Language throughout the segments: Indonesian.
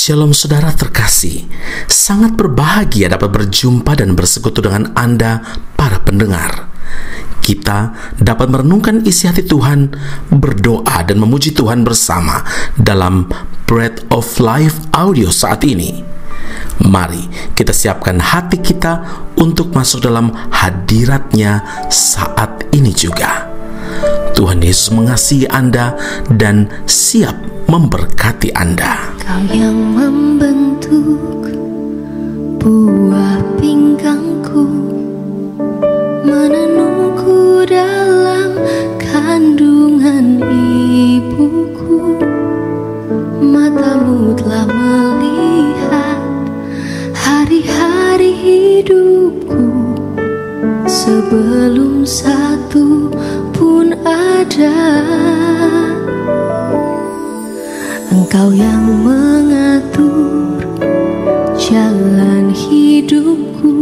Shalom saudara terkasih, sangat berbahagia dapat berjumpa dan bersekutu dengan Anda para pendengar. Kita dapat merenungkan isi hati Tuhan, berdoa dan memuji Tuhan bersama dalam Bread of Life audio saat ini. Mari kita siapkan hati kita untuk masuk dalam hadirat-Nya saat ini juga. Tuhan Yesus mengasihi Anda dan siap memberkati Anda. Kau yang membentuk buah pinggangku, menenungku dalam kandungan ibuku. Matamu telah melihat hari-hari hidupku, sebelum satu pun ada. Engkau yang mengatur jalan hidupku,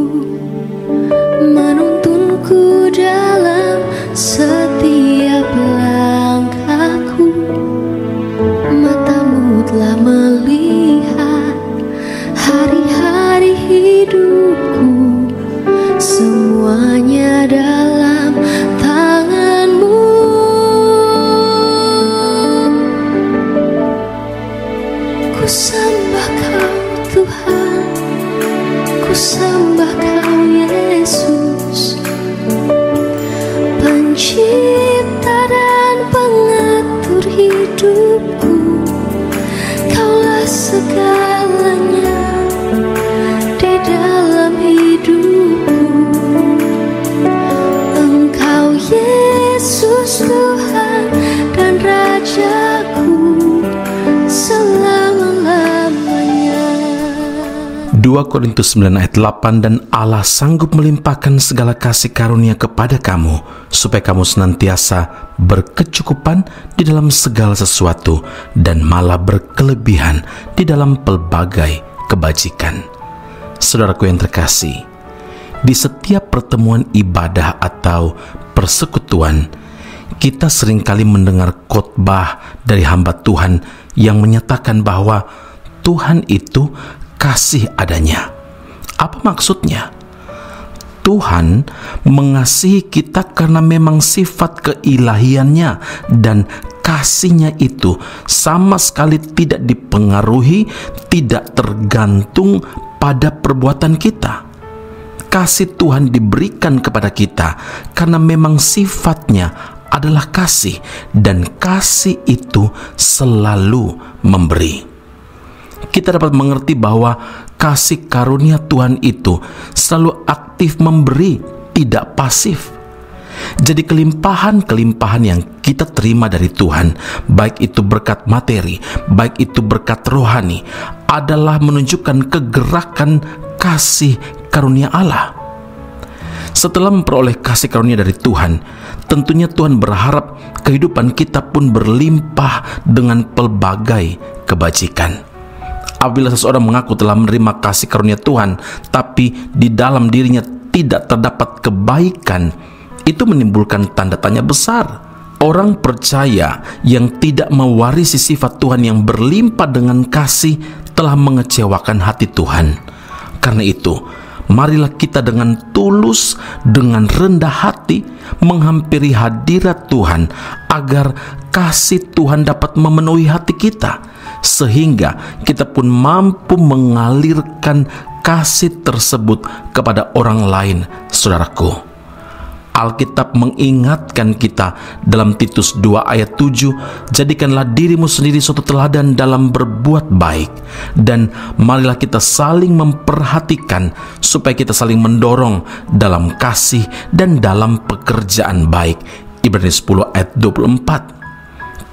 menuntunku dalam setiap langkahku. Matamu telah melihat hari-hari hidupku, semuanya dalam tangan-Mu. Ku sembah Kau Tuhan, ku sembah Kau Yesus, pencipta dan pengatur hidupku. Kaulah segalanya di dalam hidupku. Engkau Yesus Tuhan dan Rajaku selama-lamanya. 2 Korintus 9 ayat 8, dan Allah sanggup melimpahkan segala kasih karunia kepada kamu, supaya kamu senantiasa berkecukupan di dalam segala sesuatu, dan malah berkelebihan di dalam pelbagai kebajikan. Saudaraku yang terkasih, di setiap pertemuan ibadah atau persekutuan, kita seringkali mendengar khotbah dari hamba Tuhan yang menyatakan bahwa Tuhan itu kasih adanya. Apa maksudnya? Tuhan mengasihi kita karena memang sifat keilahiannya, dan kasihnya itu sama sekali tidak dipengaruhi, tidak tergantung pada perbuatan kita. Kasih Tuhan diberikan kepada kita karena memang sifatnya adalah kasih, dan kasih itu selalu memberi. Kita dapat mengerti bahwa kasih karunia Tuhan itu selalu aktif memberi, tidak pasif. Jadi kelimpahan-kelimpahan yang kita terima dari Tuhan, baik itu berkat materi, baik itu berkat rohani, adalah menunjukkan kegerakan kasih karunia Allah. Setelah memperoleh kasih karunia dari Tuhan, tentunya Tuhan berharap kehidupan kita pun berlimpah dengan pelbagai kebajikan. Apabila seseorang mengaku telah menerima kasih karunia Tuhan, tapi di dalam dirinya tidak terdapat kebaikan, itu menimbulkan tanda tanya besar. Orang percaya yang tidak mewarisi sifat Tuhan yang berlimpah dengan kasih telah mengecewakan hati Tuhan. Karena itu, marilah kita dengan tulus, dengan rendah hati menghampiri hadirat Tuhan, agar kasih Tuhan dapat memenuhi hati kita, sehingga kita pun mampu mengalirkan kasih tersebut kepada orang lain. Saudaraku, Alkitab mengingatkan kita dalam Titus 2 ayat 7, jadikanlah dirimu sendiri suatu teladan dalam berbuat baik, dan marilah kita saling memperhatikan supaya kita saling mendorong dalam kasih dan dalam pekerjaan baik. Ibrani 10 ayat 24.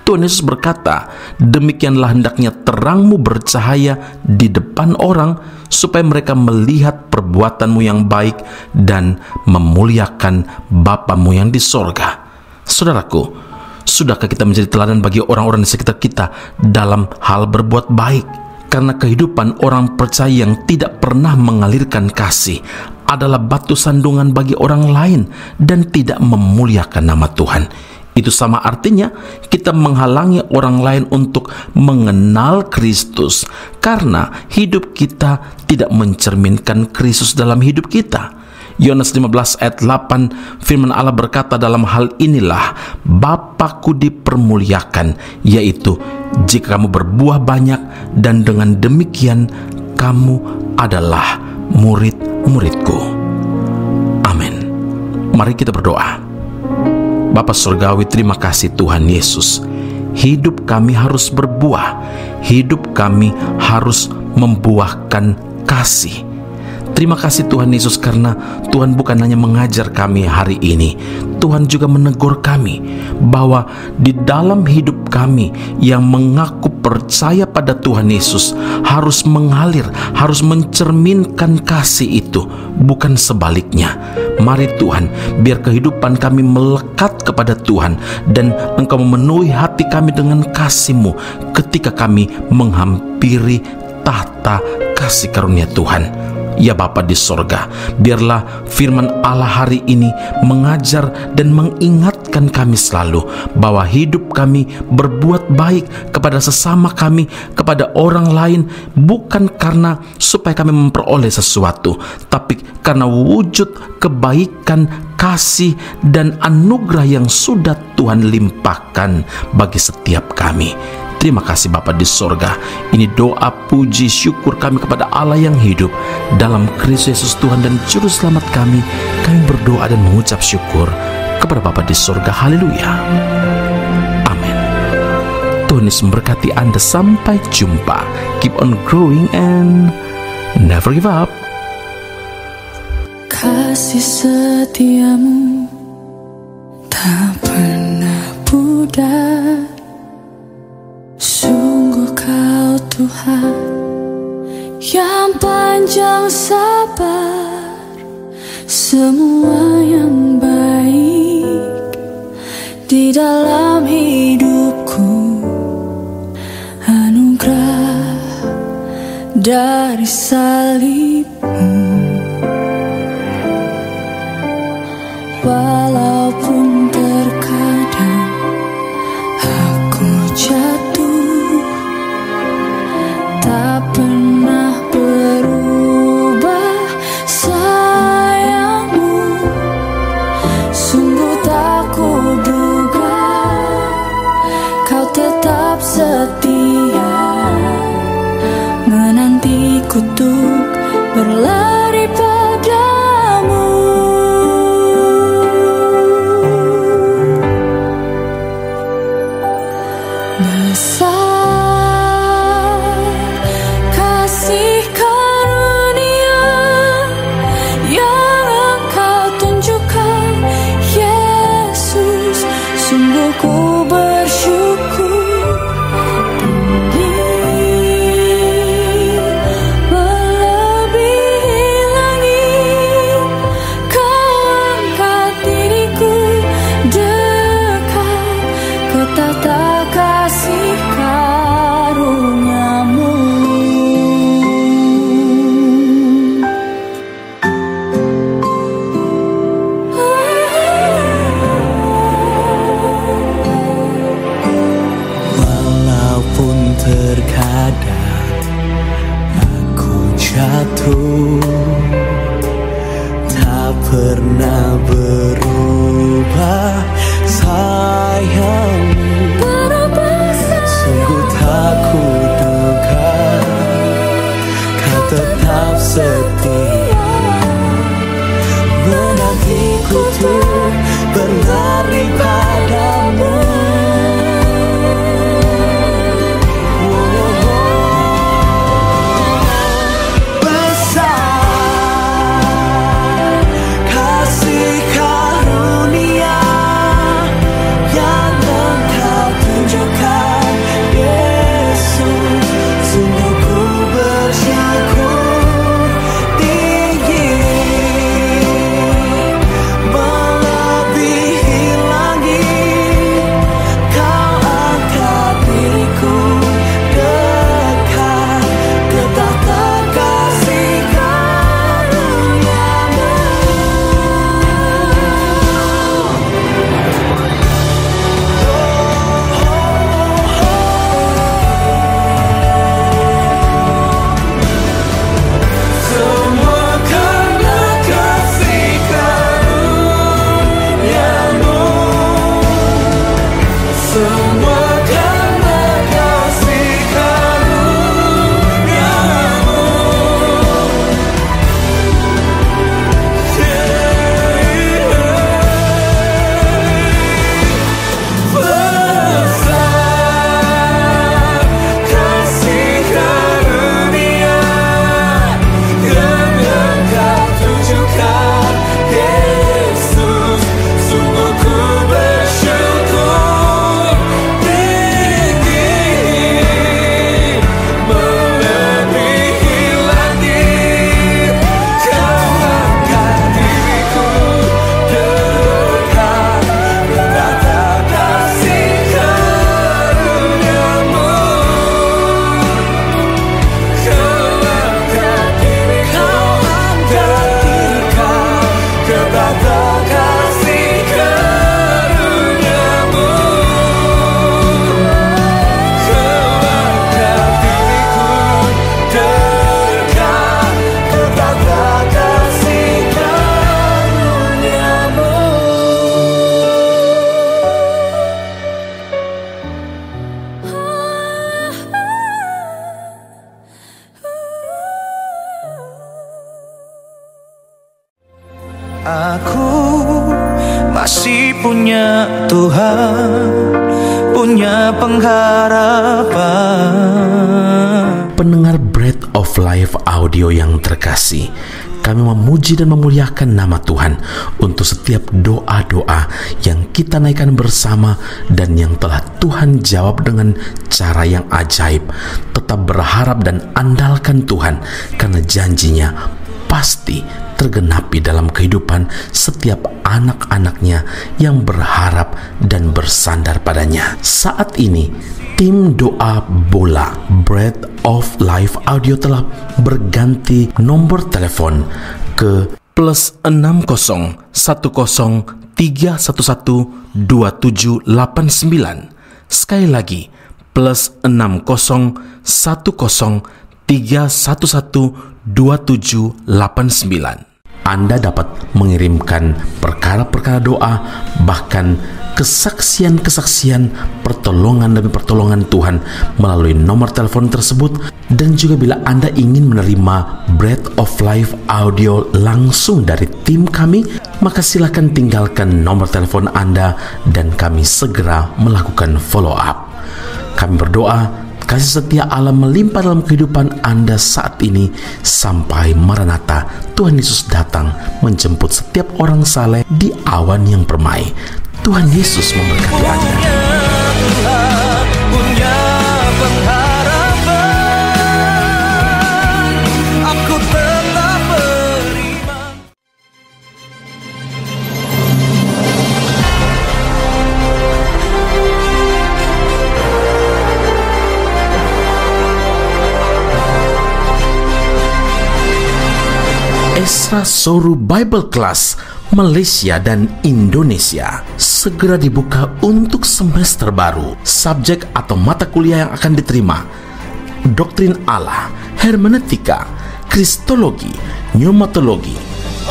Tuhan Yesus berkata, demikianlah hendaknya terangmu bercahaya di depan orang, supaya mereka melihat perbuatanmu yang baik dan memuliakan Bapamu yang di sorga. Saudaraku, sudahkah kita menjadi teladan bagi orang-orang di sekitar kita dalam hal berbuat baik? Karena kehidupan orang percaya yang tidak pernah mengalirkan kasih adalah batu sandungan bagi orang lain dan tidak memuliakan nama Tuhan. Itu sama artinya kita menghalangi orang lain untuk mengenal Kristus karena hidup kita tidak mencerminkan Kristus dalam hidup kita. Yohanes 15 ayat 8, firman Allah berkata, dalam hal inilah Bapa-Ku dipermuliakan, yaitu jika kamu berbuah banyak, dan dengan demikian kamu adalah murid-murid-Ku. Amin. Mari kita berdoa. Bapa Surgawi, terima kasih Tuhan Yesus. Hidup kami harus berbuah. Hidup kami harus membuahkan kasih. Terima kasih Tuhan Yesus, karena Tuhan bukan hanya mengajar kami hari ini, Tuhan juga menegur kami bahwa di dalam hidup kami yang mengaku percaya pada Tuhan Yesus harus mengalir, harus mencerminkan kasih itu, bukan sebaliknya. Mari Tuhan, biar kehidupan kami melekat kepada Tuhan, dan Engkau memenuhi hati kami dengan kasih-Mu ketika kami menghampiri tahta kasih karunia Tuhan. Ya Bapa di sorga, biarlah firman Allah hari ini mengajar dan mengingatkan kami selalu bahwa hidup kami berbuat baik kepada sesama kami, kepada orang lain, bukan karena supaya kami memperoleh sesuatu, tapi karena wujud kebaikan, kasih, dan anugerah yang sudah Tuhan limpahkan bagi setiap kami. Terima kasih Bapa di sorga. Ini doa, puji, syukur kami kepada Allah yang hidup. Dalam Kristus Yesus Tuhan dan Juru Selamat kami berdoa dan mengucap syukur kepada Bapa di sorga. Haleluya. Amin. Tuhan Yesus memberkati Anda. Sampai jumpa. Keep on growing and never give up. Kasih setiamu tak pernah pudar. Sungguh Kau Tuhan yang panjang sabar, semua yang baik di dalam hidupku, anugerah dari salib-Mu. Walaupun terkadang aku jatuh, tak pernah berubah sayang-Mu. Sungguh tak kuduga Kau tetap setia, menantiku untuk berlari padamu. Besar kasih karunia yang Engkau tunjukkan, Yesus. Sungguh ku bersyukur, tinggi melebihi langit. Kau angkat diriku dekat ke tahta kasih karunia-Mu. Walaupun terkadang aku jatuh, tak pernah berubah sayang-Mu. Sungguh tak kuduga Kau tetap setia, menantiku untuk berlari padamu. Besar kasih karunia yang Engkau tunjukkan, Yesus. Sungguh ku bersyukur, tinggi Aku masih punya Tuhan, punya pengharapan. Pendengar Bread of Life audio yang terkasih, kami memuji dan memuliakan nama Tuhan untuk setiap doa-doa yang kita naikkan bersama dan yang telah Tuhan jawab dengan cara yang ajaib. Tetap berharap dan andalkan Tuhan, karena janjinya pasti tergenapi dalam kehidupan setiap anak-anaknya yang berharap dan bersandar padanya. Saat ini, tim doa bola Bread of Life audio telah berganti nomor telepon ke +60 10 311 2789. Sekali lagi, +60 10 311 2789. Anda dapat mengirimkan perkara-perkara doa, bahkan kesaksian-kesaksian, pertolongan demi pertolongan Tuhan melalui nomor telepon tersebut. Dan juga bila Anda ingin menerima Bread of Life audio langsung dari tim kami, maka silakan tinggalkan nomor telepon Anda dan kami segera melakukan follow up. Kami berdoa kasih setia Allah melimpah dalam kehidupan Anda saat ini sampai Maranatha, Tuhan Yesus datang menjemput setiap orang saleh di awan yang permai. Tuhan Yesus memberkati Anda. Punya pengharapan, aku tetap beriman. Esra Soru Bible Class Malaysia dan Indonesia segera dibuka untuk semester baru. Subjek atau mata kuliah yang akan diterima: Doktrin Allah, Hermeneutika, Kristologi, Pneumatologi,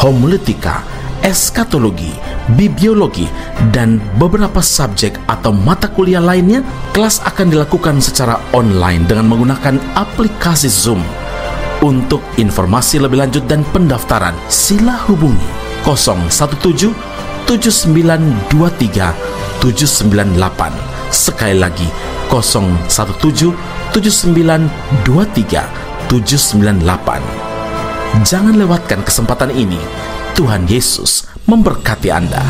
Homiletika, Eskatologi, Bibliologi, dan beberapa subjek atau mata kuliah lainnya. Kelas akan dilakukan secara online dengan menggunakan aplikasi Zoom. Untuk informasi lebih lanjut dan pendaftaran, sila hubungi 017 7923 798. Sekali lagi 017 7923 798. Jangan lewatkan kesempatan ini. Tuhan Yesus memberkati Anda.